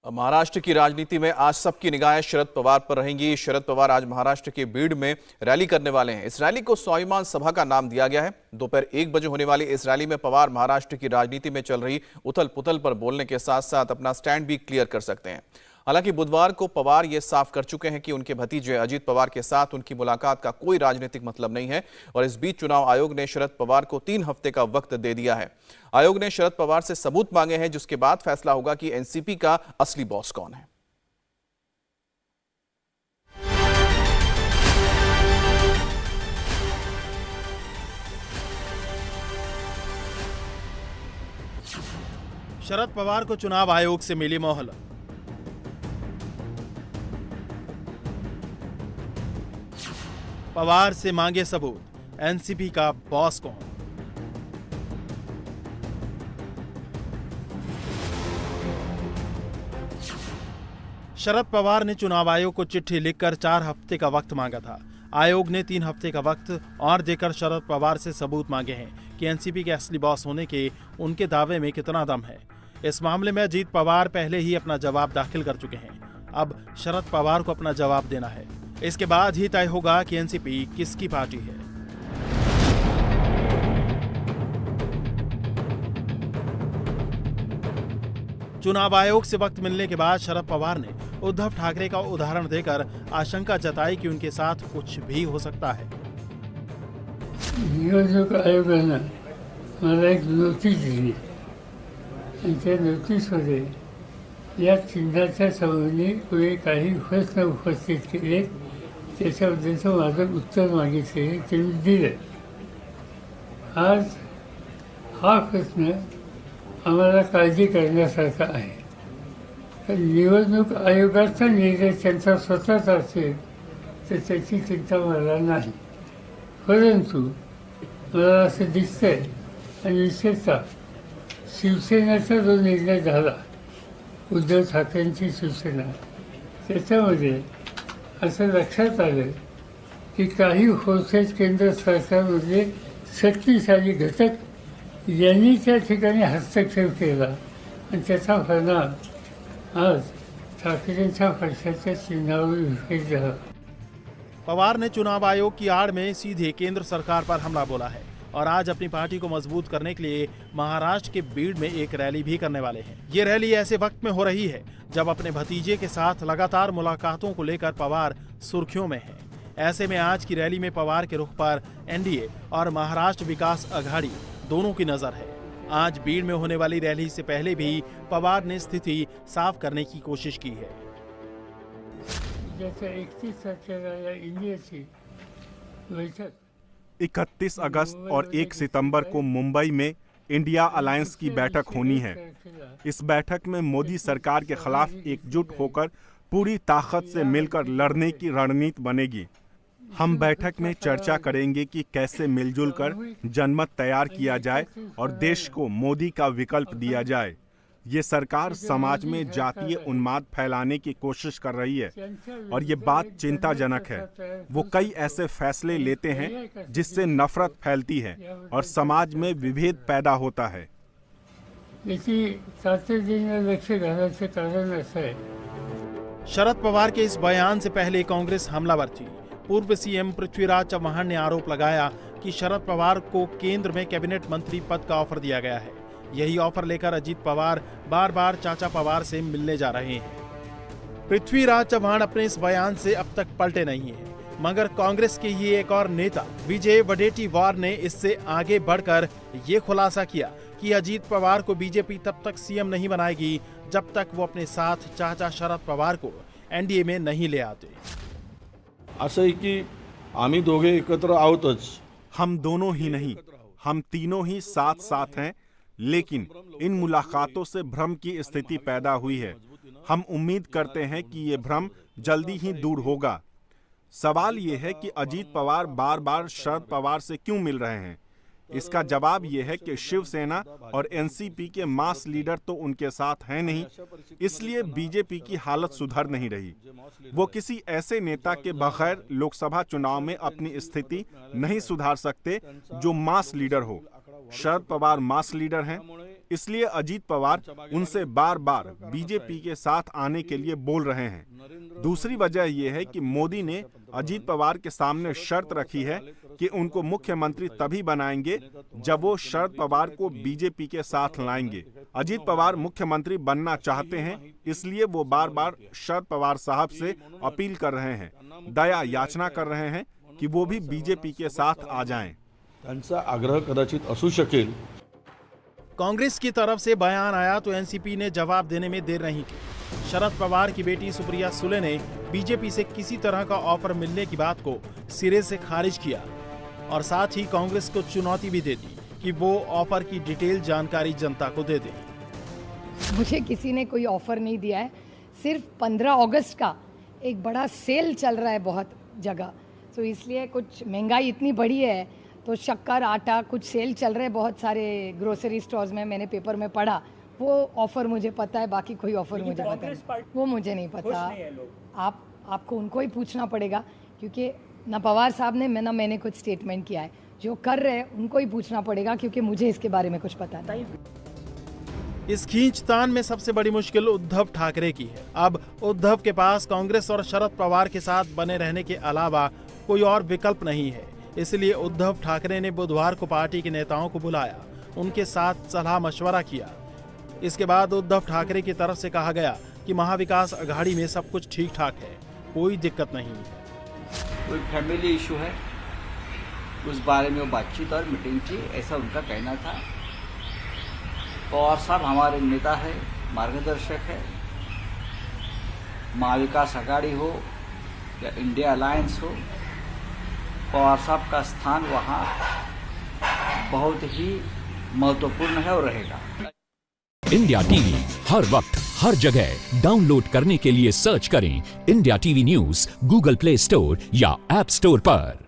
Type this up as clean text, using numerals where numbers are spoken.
महाराष्ट्र की राजनीति में आज सबकी निगाहें शरद पवार पर रहेंगी। शरद पवार आज महाराष्ट्र के बीड में रैली करने वाले हैं। इस रैली को स्वाभिमान सभा का नाम दिया गया है। दोपहर 1 बजे होने वाली इस रैली में पवार महाराष्ट्र की राजनीति में चल रही उथल पुथल पर बोलने के साथ साथ अपना स्टैंड भी क्लियर कर सकते हैं। हालांकि बुधवार को पवार ये साफ कर चुके हैं कि उनके भतीजे अजीत पवार के साथ उनकी मुलाकात का कोई राजनीतिक मतलब नहीं है और इस बीच चुनाव आयोग ने शरद पवार को 3 हफ्ते का वक्त दे दिया है। आयोग ने शरद पवार से सबूत मांगे हैं, जिसके बाद फैसला होगा कि एनसीपी का असली बॉस कौन है। शरद पवार को चुनाव आयोग से मिली मोहलत। पवार से मांगे सबूत, एनसीपी का बॉस कौन। शरद पवार ने चुनाव आयोग को चिट्ठी लिखकर 4 हफ्ते का वक्त मांगा था। आयोग ने 3 हफ्ते का वक्त और देकर शरद पवार से सबूत मांगे हैं कि एनसीपी के असली बॉस होने के उनके दावे में कितना दम है। इस मामले में अजीत पवार पहले ही अपना जवाब दाखिल कर चुके हैं। अब शरद पवार को अपना जवाब देना है। इसके बाद ही तय होगा कि एनसीपी किसकी पार्टी है। चुनाव आयोग से वक्त मिलने के बाद शरद पवार ने उद्धव ठाकरे का उदाहरण देकर आशंका जताई कि उनके साथ कुछ भी हो सकता है। निवडणूक आयोगानं मला एक नोटीस दिली आणि त्या नोटीसमध्ये या चिन्हाच्या संबंधी पुढे काही प्रश्न उपस्थित केले, त्याच्याबद्दलचं माझं उत्तर मागितले, ते मी दिलं। आज हा प्रश्न आम्हाला काळजी करण्यासारखा आहे। तर निवडणूक आयोगाचा निर्णय त्यांचा स्वतःचा असेल तर त्याची चिंता मला नाही, परंतु मला असं दिसतंय आणि विशेषतः शिवसेनेचा जो निर्णय झाला, उद्धव ठाकरेंची शिवसेना, त्याच्यामध्ये असं लक्षात आलं की काही फोर्सेस केंद्र सरकारमधले शक्तिशाली घटक यांनी त्या ठिकाणी हस्तक्षेप केला आणि त्याचा परिणाम आज ठाकरेंच्या पक्षाच्या चिन्हावर विफेट झाला। पवार ने चुनाव आयोग की आड़ में सीधे केंद्र सरकार पर हमला बोला है और आज अपनी पार्टी को मजबूत करने के लिए महाराष्ट्र के बीड में एक रैली भी करने वाले हैं। ये रैली ऐसे वक्त में हो रही है जब अपने भतीजे के साथ लगातार मुलाकातों को लेकर पवार सुर्खियों में है। ऐसे में आज की रैली में पवार के रुख पर एनडीए और महाराष्ट्र विकास अघाड़ी दोनों की नजर है। आज बीड में होने वाली रैली से पहले भी पवार ने स्थिति साफ करने की कोशिश की है। जैसे 31 तारखेला या इंडियाची बैठक 31 अगस्त और 1 सितंबर को मुंबई में इंडिया अलायंस की बैठक होनी है। इस बैठक में मोदी सरकार के खिलाफ एकजुट होकर पूरी ताकत से मिलकर लड़ने की रणनीति बनेगी। हम बैठक में चर्चा करेंगे कि कैसे मिलजुल कर जनमत तैयार किया जाए और देश को मोदी का विकल्प दिया जाए। ये सरकार समाज में जातीय उन्माद फैलाने की कोशिश कर रही है और ये बात चिंताजनक है। वो कई ऐसे फैसले लेते हैं जिससे नफरत फैलती है और समाज में विभेद पैदा होता है। शरद पवार के इस बयान से पहले कांग्रेस हमलावर थी। पूर्व सीएम पृथ्वीराज चव्हाण ने आरोप लगाया कि शरद पवार को केंद्र में कैबिनेट मंत्री पद का ऑफर दिया गया है। यही ऑफर लेकर अजीत पवार बार बार चाचा पवार से मिलने जा रहे हैं। पृथ्वीराज चव्हाण अपने इस बयान से अब तक पलटे नहीं हैं, मगर कांग्रेस के ही एक और नेता विजय वडेट्टीवार ने इससे आगे बढ़कर ये खुलासा किया कि अजीत पवार को बीजेपी तब तक सीएम नहीं बनाएगी जब तक वो अपने साथ चाचा शरद पवार को एनडीए में नहीं ले आते। असं आहे की आम्ही दोघे एकत्र आहोतच। हम दोनों ही नहीं, हम तीनों ही साथ साथ हैं, लेकिन इन मुलाकातों से भ्रम की स्थिति पैदा हुई है। हम उम्मीद करते हैं कि ये भ्रम जल्दी ही दूर होगा। सवाल ये है कि अजीत पवार बार बार शरद पवार से क्यों मिल रहे हैं। इसका जवाब ये है कि शिवसेना और एनसीपी के मास लीडर तो उनके साथ हैं नहीं, इसलिए बीजेपी की हालत सुधर नहीं रही। वो किसी ऐसे नेता के बगैर लोकसभा चुनाव में अपनी स्थिति नहीं सुधार सकते जो मास लीडर हो। शरद पवार मास लीडर हैं, इसलिए अजीत पवार उनसे बार बार बीजेपी के साथ आने के लिए बोल रहे हैं। दूसरी वजह यह है कि मोदी ने अजीत पवार के सामने शर्त रखी है कि उनको मुख्यमंत्री तभी बनाएंगे जब वो शरद पवार को बीजेपी के साथ लाएंगे। अजीत पवार मुख्यमंत्री बनना चाहते हैं, इसलिए वो बार बार शरद पवार साहब से अपील कर रहे हैं, दया याचना कर रहे हैं कि वो भी बीजेपी के साथ आ जाएं। त्यांचा आग्रह कदाचित असू शकेल। कांग्रेस की तरफ से बयान आया तो एनसीपी ने जवाब देने में देर नहीं की। शरद पवार की बेटी सुप्रिया सुले ने बीजेपी से किसी तरह का ऑफर मिलने की बात को सिरे से खारिज किया और साथ ही कांग्रेस को चुनौती भी दे दी कि वो ऑफर की डिटेल जानकारी जनता को दे दे। मुझे किसी ने कोई ऑफर नहीं दिया है, सिर्फ 15 अगस्त का एक बड़ा सेल चल रहा है बहुत जगह, तो इसलिए कुछ महंगाई इतनी बढ़ी है तो शक्कर आटा कुछ सेल चल रहे हैं बहुत सारे ग्रोसरी स्टोर्स में, मैंने पेपर में पढ़ा। वो ऑफर मुझे पता है, बाकी कोई ऑफर मुझे पता नहीं, वो मुझे नहीं पता। आपको उनको ही पूछना पड़ेगा क्योंकि ना पवार साहब ने ना मैंने कुछ स्टेटमेंट किया है, जो कर रहे हैं उनको ही पूछना पड़ेगा क्योंकि मुझे इसके बारे में कुछ पता नहीं। इस खींचतान में सबसे बड़ी मुश्किल उद्धव ठाकरे की है। अब उद्धव के पास कांग्रेस और शरद पवार के साथ बने रहने के अलावा कोई और विकल्प नहीं है, इसलिए उद्धव ठाकरे ने बुधवार को पार्टी के नेताओं को बुलाया, उनके साथ सलाह मशवरा किया। इसके बाद उद्धव ठाकरे की तरफ से कहा गया कि महाविकास अघाड़ी में सब कुछ ठीक ठाक है, कोई दिक्कत नहीं है। कोई फैमिली इशू है, उस बारे में वो बातचीत और मीटिंग थी, ऐसा उनका कहना था। पवार साहब हमारे नेता है, मार्गदर्शक है। महाविकास अघाड़ी हो या इंडिया अलायंस हो, पवार साहब का स्थान वहाँ बहुत ही महत्वपूर्ण है और रहेगा। इंडिया टीवी हर वक्त हर जगह डाउनलोड करने के लिए सर्च करें India TV news Google play store या ऐप स्टोर पर।